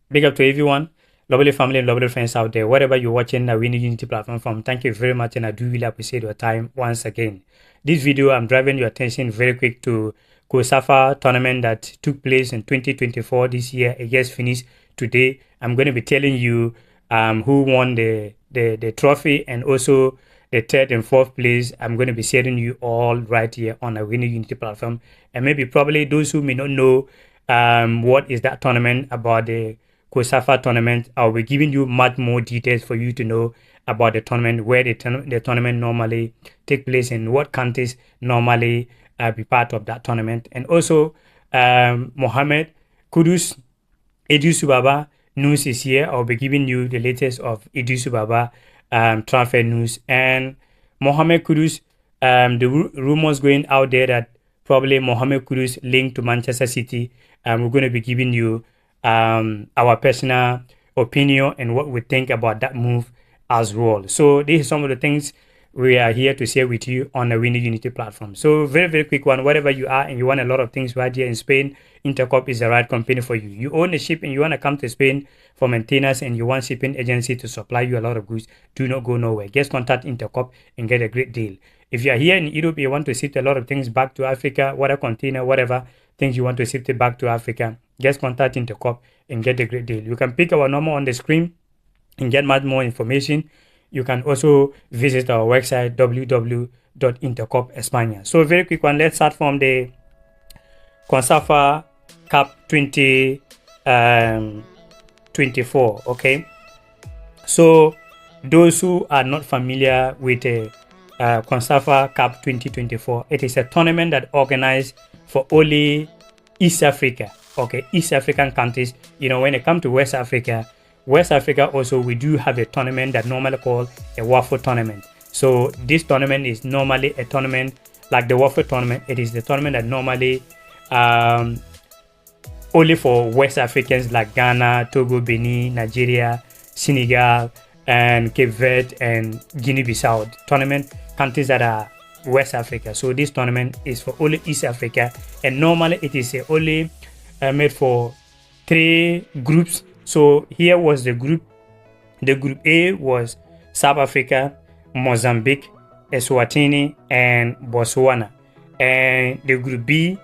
Big up to everyone, lovely family and lovely friends out there, wherever you're watching the Awini Unity platform from. Thank you very much, and I do really appreciate your time once again. This video, I'm driving your attention very quick to Kosafa tournament that took place in 2024 this year. It just finished today. I'm going to be telling you who won the trophy and also the third and fourth place. I'm going to be sharing you all right here on the Awini Unity platform, and maybe probably those who may not know what is that tournament about the Kosafa tournament. I'll be giving you much more details for you to know about the tournament, where the tournament normally take place, and what countries normally be part of that tournament. And also, Mohammed Kudus Idris Baba news is here. I'll be giving you the latest of Idris Baba transfer news. And Mohammed Kudus, the rumors going out there that probably Mohammed Kudus linked to Manchester City. We're going to be giving you our personal opinion and what we think about that move as well. So this is some of the things we are here to share with you on the Awini Unity platform. So very quick one, wherever you are and you want a lot of things right here in Spain, Intercop is the right company for you. You own a ship and you want to come to Spain for maintenance and you want shipping agency to supply you a lot of goods, do not go nowhere. Just contact Intercop and get a great deal. If you are here in Europe, you want to ship a lot of things back to Africa, water container, whatever things you want to ship it back to Africa, just contact Intercop and get a great deal. You can pick our number on the screen and get much more information. You can also visit our website www.intercop.españa. So very quick one, let's start from the Consafa Cup 2024. Okay, so those who are not familiar with the Consafa Cup 2024, it is a tournament that organized for only East Africa. Okay, East African countries. You know, when it comes to West Africa also, we do have a tournament that normally called a waffle tournament. So this tournament is normally a tournament like the waffle tournament. It is the tournament that normally only for West Africans like Ghana, Togo, Benin, Nigeria, Senegal, and Cape Verde and Guinea-Bissau. Tournament countries that are West Africa. So this tournament is for only East Africa, and normally it is only made for 3 groups. So here was the group. The group A was South Africa, Mozambique, Eswatini, and Botswana. And the group B,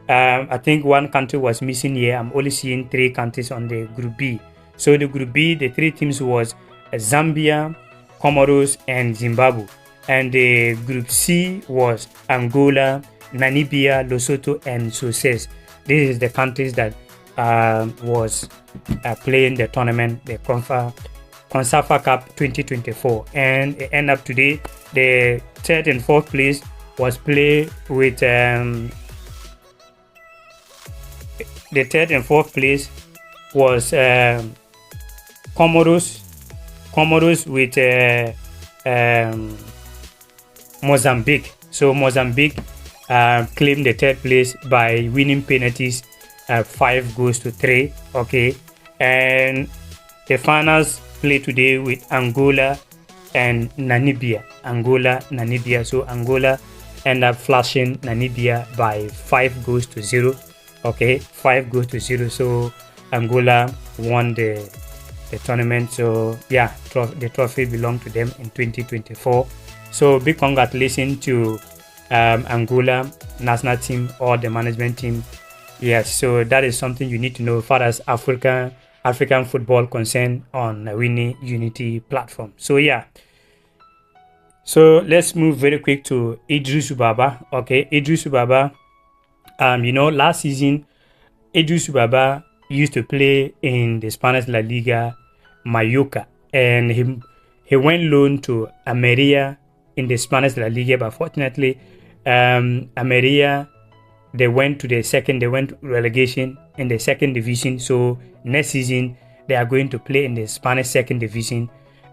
I think one country was missing here. I'm only seeing 3 countries on the group B. So the group B, the 3 teams was Zambia, Comoros, and Zimbabwe. And the group C was Angola, Namibia, Lesotho, and Seychelles. This is the countries that was playing the tournament, the Consafa Cup 2024, and it ended up today. The third and fourth place was played with the third and fourth place was Comoros with Mozambique. So Mozambique claimed the third place by winning penalties 5-3. Okay, and the finals play today with Angola and Namibia. So Angola end up flashing Namibia by 5-0. Okay, 5-0. So Angola won the tournament. So yeah, the trophy belonged to them in 2024. So big congratulations to Angola national team or the management team. Yes, so that is something you need to know as far as African football concerned on the Awini Unity platform. So yeah, so let's move very quick to Idris Baba. Okay, Idris Baba, you know, last season Idris Baba used to play in the Spanish La Liga Mallorca, and he went loan to Almeria in the Spanish La Liga, but fortunately Almeria, they went relegation in the second division. So next season they are going to play in the Spanish second division,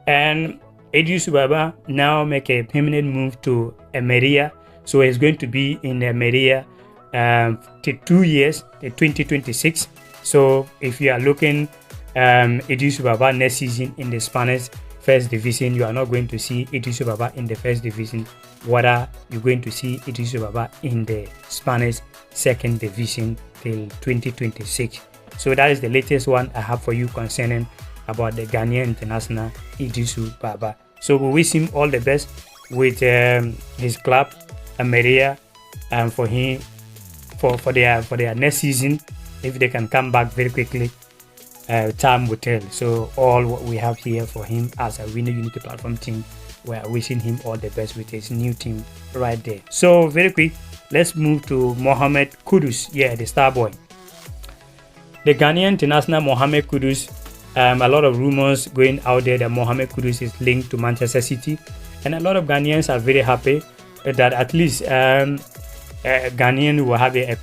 and Idris Baba now make a permanent move to Almeria. So he's going to be in Almeria to 2 years, 2026. So if you are looking Idris Baba next season in the Spanish first division, you are not going to see Idris Baba in the first division. Whether you're going to see Idris Baba in the Spanish second division till 2026. So that is the latest one I have for you concerning about the Ghanaian international Idisu Baba. So we wish him all the best with his club, Ameria, and for him for their next season. If they can come back very quickly, time will tell. So all what we have here for him as a Awini Unity Platform team, we are wishing him all the best with his new team right there. So very quick, let's move to Mohamed Kudus. Yeah, the star boy. The Ghanaian international Mohamed Kudus. A lot of rumors going out there that Mohamed Kudus is linked to Manchester City, and a lot of Ghanaians are very happy that at least Ghanaian will have a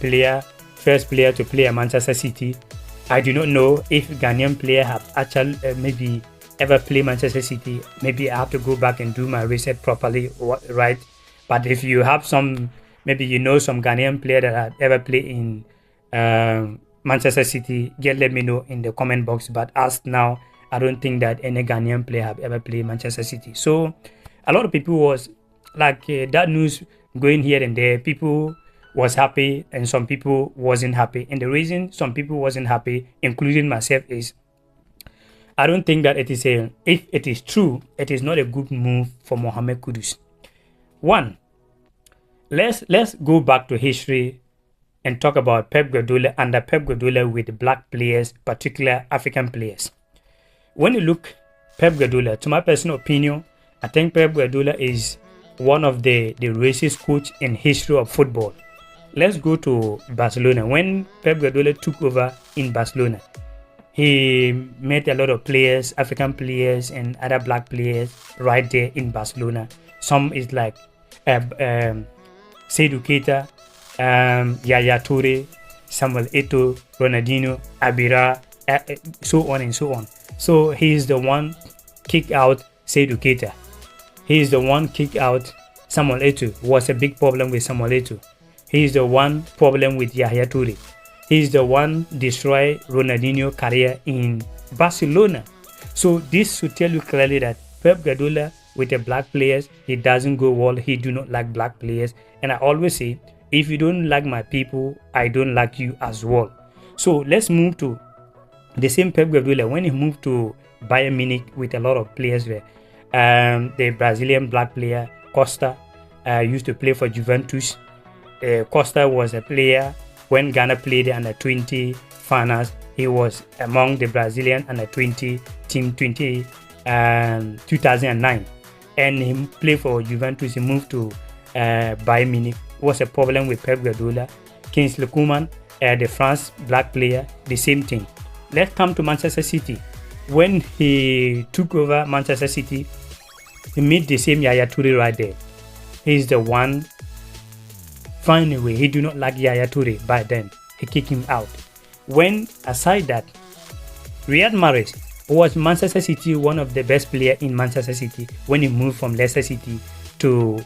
first player to play at Manchester City. I do not know if Ghanaian player have actually maybe ever played Manchester City. Maybe I have to go back and do my research properly, right? But if you have some, maybe you know some Ghanaian player that have ever played in Manchester City, let me know in the comment box. But as now, I don't think that any Ghanaian player have ever played Manchester City. So a lot of people was like that news going here and there. People was happy and some people wasn't happy. And the reason some people wasn't happy, including myself, is I don't think that if it is true, it is not a good move for Mohamed Kudus. One, let's go back to history and talk about Pep Guardiola under Pep Guardiola with black players, particular African players. When you look Pep Guardiola, to my personal opinion, I think Pep Guardiola is one of the racist coach in history of football. Let's go to Barcelona. When Pep Guardiola took over in Barcelona, he met a lot of players, African players and other black players right there in Barcelona. Some is like Seydou Keita, Yaya Toure, Samuel Eto'o, Ronaldinho, Abira, so on and so on. So he is the one kick out Seydou Keita. He is the one kick out Samuel Eto'o. Was a big problem with Samuel Eto'o. He is the one problem with Yaya Toure. He is the one destroy Ronaldinho career in Barcelona. So this should tell you clearly that Pep Guardiola with the black players, he doesn't go well. He do not like black players. And I always say, if you don't like my people, I don't like you as well. So let's move to the same Pep Guardiola when he moved to Bayern Munich with a lot of players there. The Brazilian black player Costa used to play for Juventus. Costa was a player when Ghana played the under-20 finals. He was among the Brazilian under-20 team 2009, and he played for Juventus. He moved to Bayern Munich. Was a problem with Pep Guardiola. Kingsley Coman, the France black player, the same thing. Let's come to Manchester City. When he took over Manchester City, he met the same Yaya Toure right there. He's the one. Find a way. He do not like Yaya Toure by then. He kicked him out. When aside that, Riyad Mahrez was Manchester City one of the best players in Manchester City when he moved from Leicester City to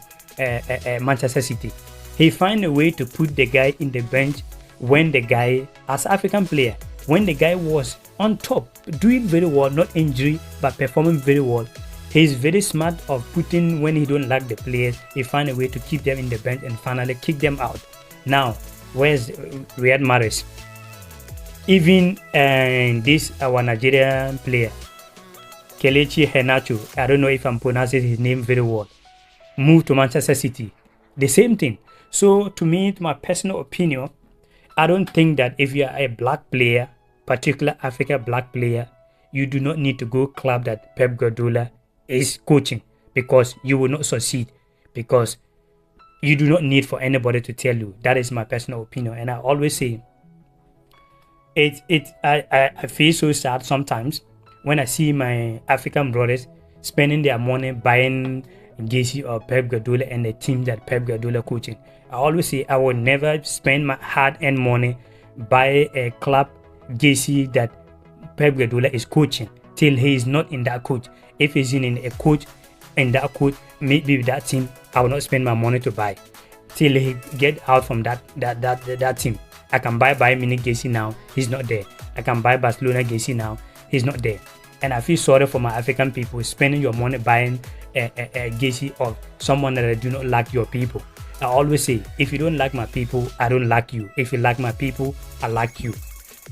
Manchester City. He find a way to put the guy in the bench when the guy, as African player, when the guy was on top, doing very well, not injury, but performing very well. He's very smart of putting when he don't like the players, he find a way to keep them in the bench and finally kick them out. Now, where's Riyad Mahrez? Even this our Nigerian player, Kelechi Iheanacho, I don't know if I'm pronouncing his name very well, moved to Manchester City. The same thing. So to me, to my personal opinion, I don't think that if you are a black player, particular African black player, you do not need to go club that Pep Guardiola is coaching, because you will not succeed, because you do not need for anybody to tell you. That is my personal opinion. And I always say I feel so sad sometimes when I see my African brothers spending their money buying Jesse or Pep Guardiola and the team that Pep Guardiola coaching. I always say I will never spend my hard-earned money buy a club Jesse that Pep Guardiola is coaching till he is not in that coach. If he's in a coach and that coach, maybe with that team, I will not spend my money to buy till he get out from that team. I can buy Bayern Munich Jesse now, he's not there. I can buy Barcelona Jesse now, he's not there. And I feel sorry for my African people spending your money buying a Jesse of someone that I do not like your people. I always say, if you don't like my people, I don't like you. If you like my people, I like you.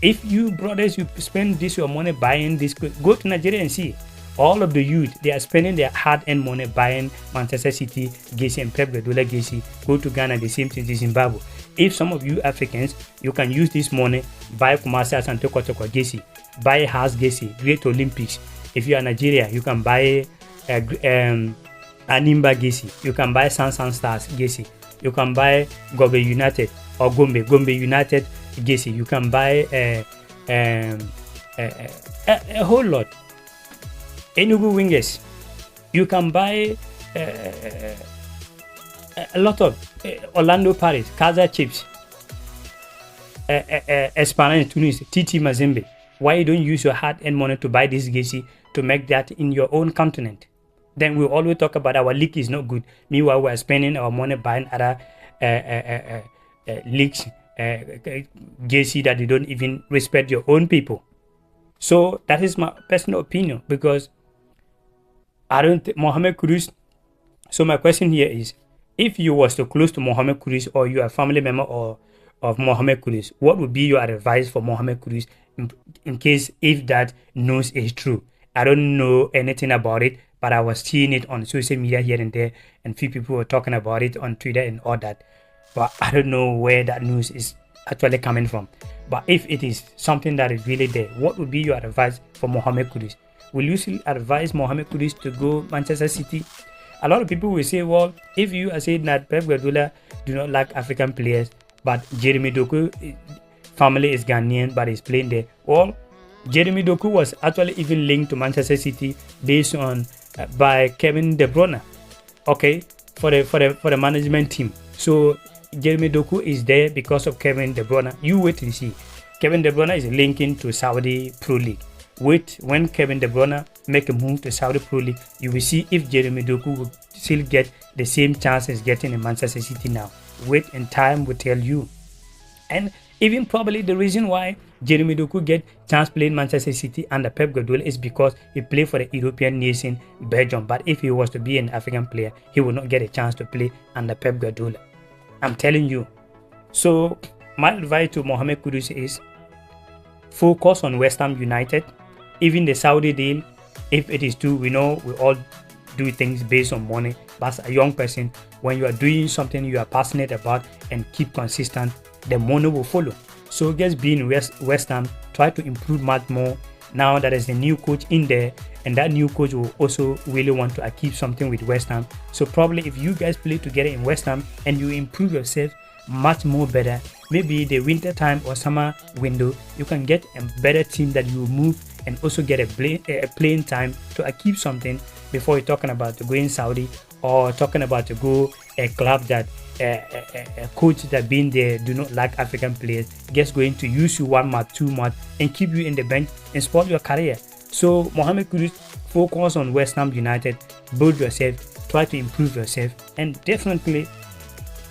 If you brothers, you spend this your money buying this, go to Nigeria and see. All of the youth, they are spending their hard-earned money buying Manchester City jersey and Pep Guardiola jersey. Go to Ghana, the same thing to Zimbabwe. If some of you Africans, you can use this money, buy Kumasi and Toko jersey, buy House jersey, Great Olympics. If you are Nigeria, you can buy Animba jersey. You can buy Sansan Stars jersey. You can buy Gombe United or Gombe United jersey. You can buy a whole lot. Enugu Wingers. You can buy a lot of Orlando Paris, Kaza Chips, Esperance Tunis, TT Mazembe. Why you don't use your hard-earned money to buy this jersey to make that in your own continent? Then we always talk about our league is not good. Meanwhile, we are spending our money buying other leagues, jersey that they don't even respect your own people. So that is my personal opinion, because I don't think Mohamed Kudus. So my question here is, if you was to close to Mohamed Kudus, or you are a family member of Mohamed Kudus, what would be your advice for Mohamed Kudus in case if that news is true? I don't know anything about it, but I was seeing it on social media here and there, and few people were talking about it on Twitter and all that. But I don't know where that news is actually coming from. But if it is something that is really there, what would be your advice for Mohamed Kudus? Will you still advise Mohamed Kudus to go Manchester City? A lot of people will say, well, if you are saying that Pep Guardiola do not like African players, but Jeremy Doku family is Ghanaian, but is playing there. Well, Jeremy Doku was actually even linked to Manchester City based on by Kevin De Bruyne, okay, for the management team. So Jeremy Doku is there because of Kevin De Bruyne. You wait and see. Kevin De Bruyne is linking to Saudi Pro League. Wait, when Kevin De Bruyne make a move to Saudi Pro League, you will see if Jeremy Doku will still get the same chance as getting in Manchester City now. Wait, and time will tell you. And even probably the reason why Jeremy Doku get chance playing Manchester City under Pep Guardiola is because he played for the European nation Belgium. But if he was to be an African player, he will not get a chance to play under Pep Guardiola. I'm telling you. So my advice to Mohamed Kudus is focus on West Ham United. Even the Saudi deal, if it is true, we know we all do things based on money. But as a young person, when you are doing something you are passionate about and keep consistent, the money will follow. So just be in West Ham, try to improve much more. Now that there's a new coach in there, and that new coach will also really want to achieve something with West Ham. So probably if you guys play together in West Ham and you improve yourself much more better, maybe the winter time or summer window, you can get a better team that you move and also get a playing time to achieve something before you're talking about to go in Saudi, or talking about to go a club that a coach that been there do not like African players, just going to use you 1 month, 2 months and keep you in the bench and spoil your career. So Mohamed Kudus, focus on West Ham United, build yourself, try to improve yourself, and definitely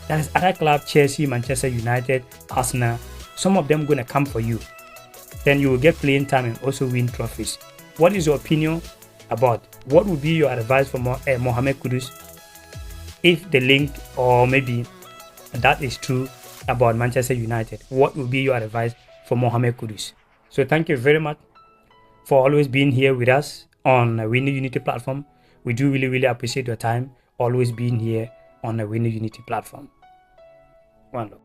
there's other clubs, Chelsea, Manchester United, Arsenal, some of them gonna come for you. Then you will get playing time and also win trophies. What is your opinion about? What would be your advice for Mohamed Kudus if the link, or maybe that is true about Manchester United? What would be your advice for Mohamed Kudus? So thank you very much for always being here with us on Awini Unity platform. We do really appreciate your time always being here on the Awini Unity platform. One love.